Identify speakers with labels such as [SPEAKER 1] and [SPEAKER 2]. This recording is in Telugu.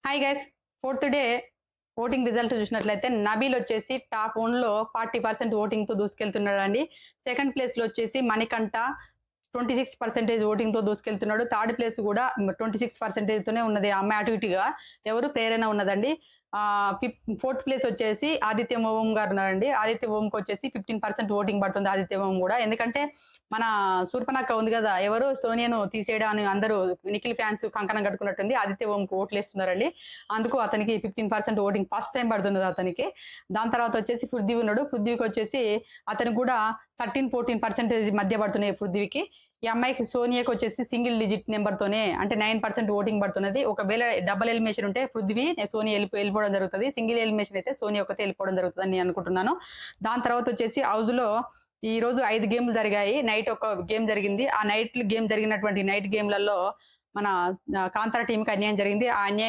[SPEAKER 1] Hi guys. Fourth day voting result చూసినట్లయితే నబీల్ వచ్చేసి టాప్ 1లో 40% ఓటింగ్‌తో దూసుకెళ్తున్నాడండి. సెకండ్ ప్లేస్‌లో వచ్చేసి మణికంఠ 26% ఓటింగ్‌తో దూసుకెళ్తున్నాడు. థర్డ్ ప్లేస్ కూడా 26%తోనే ఉన్నది. ఆ అమ్మాయి అటు ఇటుగా ఎవరు ప్రేరణ ఉన్నదండి. ఫోర్త్ ప్లేస్ వచ్చేసి ఆదిత్య ఓం గారు ఉన్నారండి. ఆదిత్య ఓంకి వచ్చేసి 15% ఓటింగ్ పడుతుంది ఆదిత్య ఓం కూడా. ఎందుకంటే మన శూర్పణఖ ఉంది కదా, ఎవరు సోనియాను తీసేయడం అని అందరూ నిఖిల్ ఫ్యాన్స్ కంకణం కట్టుకున్నట్టుంది. ఆదిత్య ఓంకి ఓట్లేస్తున్నారండి. అందుకు అతనికి 15% ఓటింగ్ ఫస్ట్ టైం పడుతున్నది అతనికి. దాని తర్వాత వచ్చేసి పృథ్వీ ఉన్నాడు. పృథ్వీకి వచ్చేసి అతనికి కూడా 13-14% మధ్య పడుతున్నాయి పృథ్వీకి. ఈ అమ్మాయికి సోనియాకి వచ్చేసి సింగిల్ డిజిట్ నెంబర్ తోనే అంటే 9% ఓటింగ్ పడుతున్నది. ఒకవేళ డబుల్ ఎలిమినేషన్ ఉంటే పృథ్వీ సోనియా వెళ్ళిపోవడం జరుగుతుంది. సింగిల్ ఎలిమినేషన్ అయితే సోనియా ఒకతే వెళ్ళిపోవడం జరుగుతుంది అని నేను అనుకుంటున్నాను. దాని తర్వాత వచ్చేసి హౌస్ లో ఈ రోజు 5 గేమ్లు జరిగాయి. నైట్ ఒక గేమ్ జరిగింది. ఆ నైట్ గేమ్ జరిగినటువంటి నైట్ గేమ్లలో మన కాంతార టీంకి అన్యాయం జరిగింది. ఆ అన్యాయం